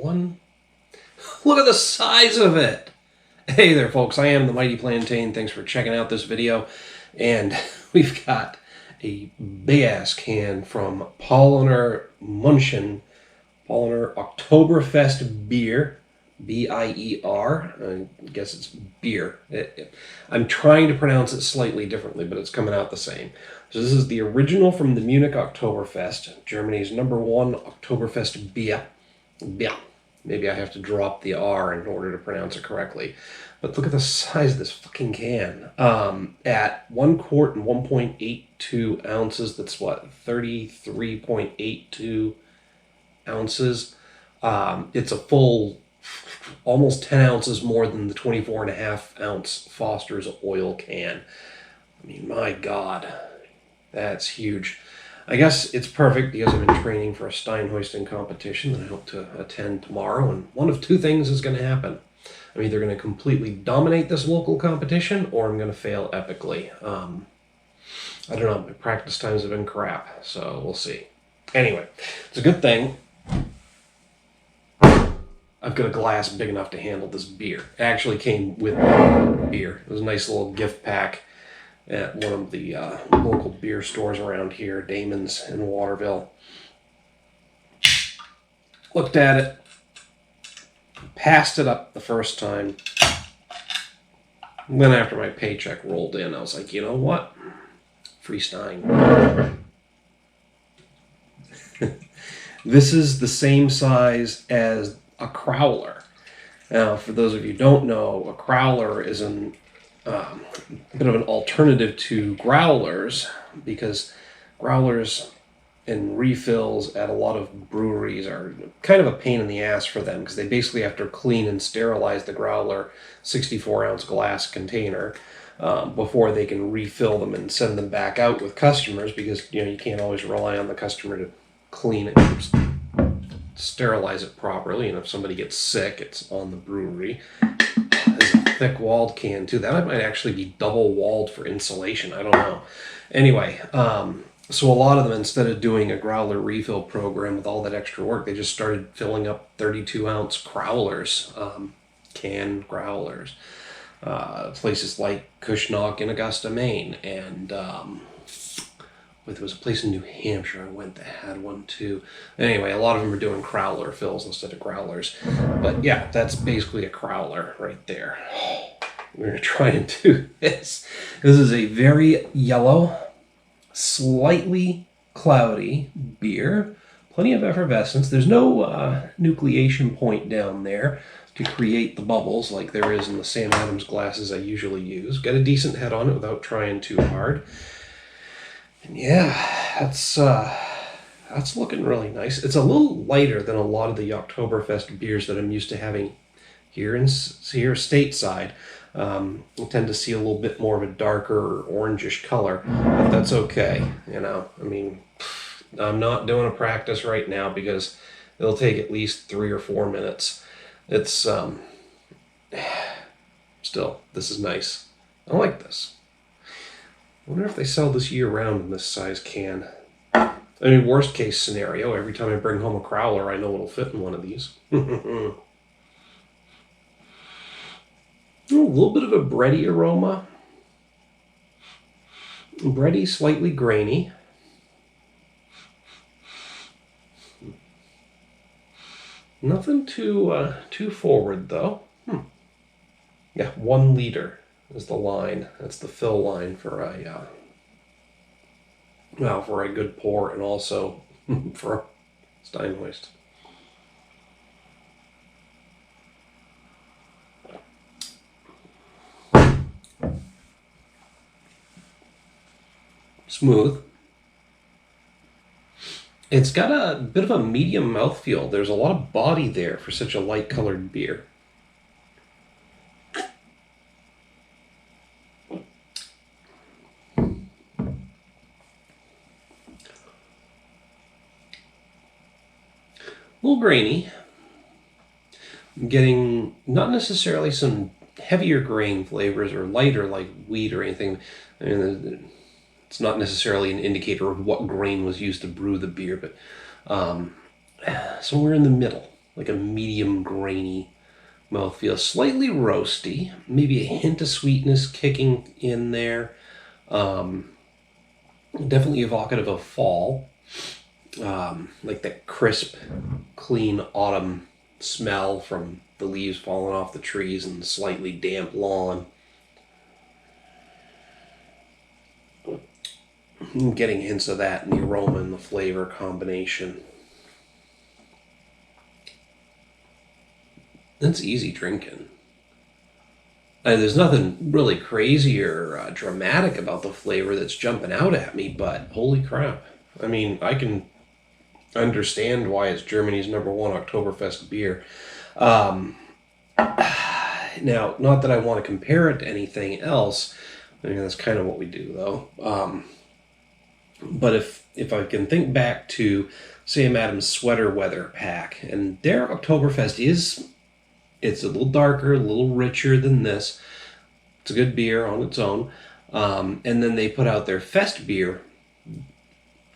one. Look at the size of it. Hey there, folks. I am the Mighty Plantain. Thanks for checking out this video. And we've got a big-ass can from Paulaner Oktoberfest Bier. B-I-E-R. I guess it's beer. I'm trying to pronounce it slightly differently, but it's coming out the same. So this is the original from the Munich Oktoberfest, Germany's #1 Oktoberfest Bier. Bier. Maybe I have to drop the R in order to pronounce it correctly. But look at the size of this fucking can. At 1 quart and 1.82 ounces, that's what, 33.82 ounces. It's a full, almost 10 ounces more than the 24.5 ounce Foster's oil can. I mean, my God, that's huge. I guess it's perfect because I've been training for a Stein hoisting competition that I hope to attend tomorrow, and one of two things is going to happen. I'm either going to completely dominate this local competition, or I'm going to fail epically. I don't know, my practice times have been crap, so we'll see. Anyway, it's a good thing I've got a glass big enough to handle this beer. It actually came with beer. It was a nice little gift pack at one of the local beer stores around here, Damon's in Waterville. Looked at it, passed it up the first time. And then after my paycheck rolled in, I was like, you know what? Free Stein. This is the same size as a crowler. Now, for those of you who don't know, a crowler is a bit of an alternative to growlers, because growlers and refills at a lot of breweries are kind of a pain in the ass for them, because they basically have to clean and sterilize the growler 64-ounce glass container before they can refill them and send them back out with customers, because you can't always rely on the customer to clean it, sterilize it properly, and if somebody gets sick, it's on the brewery. There's a thick-walled can too. That might actually be double-walled for insulation. I don't know. Anyway, so a lot of them, instead of doing a growler refill program with all that extra work, they just started filling up 32-ounce growlers, can growlers. Places like Cushnock in Augusta, Maine, and there was a place in New Hampshire I went that had one too. Anyway, a lot of them are doing crowler fills instead of growlers. But yeah, that's basically a crowler right there. We're going to try and do this. This is a very yellow, slightly cloudy beer. Plenty of effervescence. There's no nucleation point down there to create the bubbles like there is in the Sam Adams glasses I usually use. Got a decent head on it without trying too hard. And yeah, that's looking really nice. It's a little lighter than a lot of the Oktoberfest beers that I'm used to having here stateside. I tend to see a little bit more of a darker orangish color, but that's okay. I mean, I'm not doing a practice right now because it'll take at least 3 or 4 minutes. It's still, this is nice. I like this. I wonder if they sell this year-round in this size can. I mean, worst case scenario, every time I bring home a crowler, I know it'll fit in one of these. A little bit of a bready aroma. Bready, slightly grainy. Nothing too forward, though. Yeah, 1 liter is the line. That's the fill line for a for a good pour, and also for a Stein hoist. Smooth. It's got a bit of a medium mouthfeel. There's a lot of body there for such a light colored beer. A little grainy. I'm getting not necessarily some heavier grain flavors or lighter like wheat or anything. I mean, it's not necessarily an indicator of what grain was used to brew the beer, but somewhere in the middle. like a medium grainy mouthfeel, slightly roasty, maybe a hint of sweetness kicking in there. Definitely evocative of fall, like that crisp, clean autumn smell from the leaves falling off the trees and the slightly damp lawn. I'm getting hints of that in the aroma and the flavor combination. It's easy drinking. There's nothing really crazy or dramatic about the flavor that's jumping out at me, but holy crap. I mean, I can understand why it's Germany's #1 Oktoberfest beer. Now, not that I want to compare it to anything else. I mean, that's kind of what we do, though. But if I can think back to Sam Adams Sweater Weather Pack, and their Oktoberfest it's a little darker, a little richer than this. It's a good beer on its own. And then they put out their Fest beer,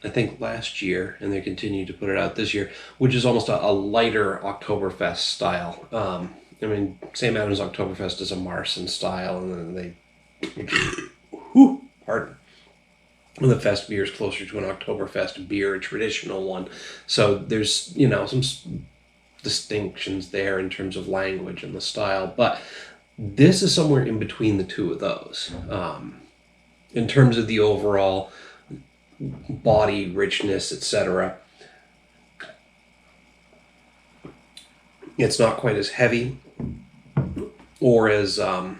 I think last year, and they continue to put it out this year, which is almost a lighter Oktoberfest style. I mean, Sam Adams Oktoberfest is a Marson style, and then pardon. And the Fest beer is closer to an Oktoberfest beer, a traditional one. So there's, some distinctions there in terms of language and the style, but this is somewhere in between the two of those. In terms of the overall body richness, etc. It's not quite as heavy or as I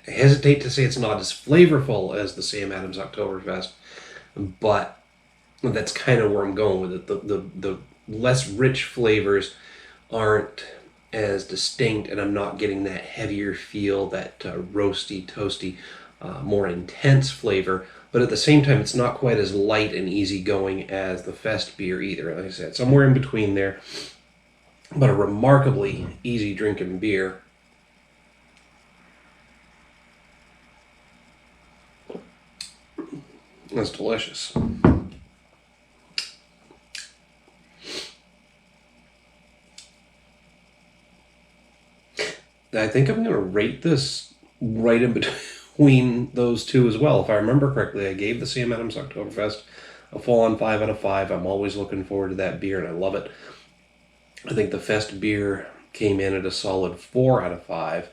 hesitate to say it's not as flavorful as the Sam Adams Oktoberfest, but that's kind of where I'm going with it. The less rich flavors aren't as distinct, and I'm not getting that heavier feel, that roasty, toasty, more intense flavor. But at the same time, it's not quite as light and easygoing as the Fest beer either. Like I said, somewhere in between there, but a remarkably easy drinking beer. That's delicious. I think I'm going to rate this right in between those two as well. If I remember correctly, I gave the Sam Adams Oktoberfest a full-on 5 out of 5. I'm always looking forward to that beer, and I love it. I think the Fest beer came in at a solid 4 out of 5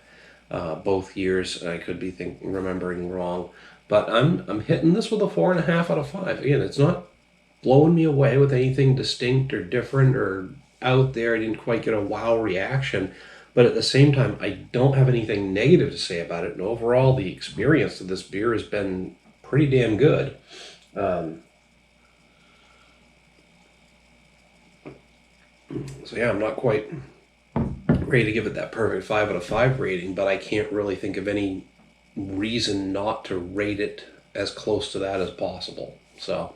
both years. I could be remembering wrong, but I'm hitting this with a 4.5 out of 5. Again, it's not blowing me away with anything distinct or different or out there. I didn't quite get a wow reaction. But at the same time, I don't have anything negative to say about it. And overall, the experience of this beer has been pretty damn good. So yeah, I'm not quite ready to give it that perfect 5 out of 5 rating, but I can't really think of any reason not to rate it as close to that as possible. So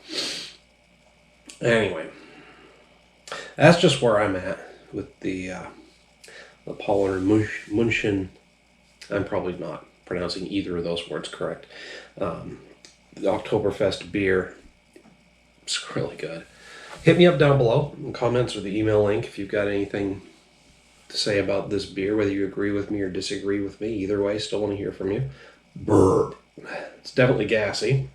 anyway, that's just where I'm at with the Paulaner München. I'm probably not pronouncing either of those words correct. The Oktoberfest beer. It's really good. Hit me up down below in comments or the email link if you've got anything to say about this beer, whether you agree with me or disagree with me. Either way, still want to hear from you. Brr. It's definitely gassy.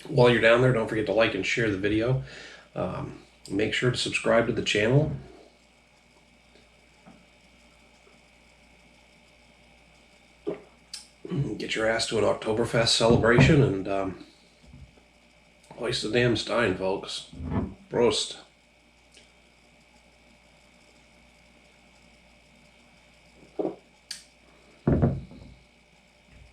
While you're down there, don't forget to like and share the video. Make sure to subscribe to the channel. Get your ass to an Oktoberfest celebration and hoist the damn stein, folks. Prost.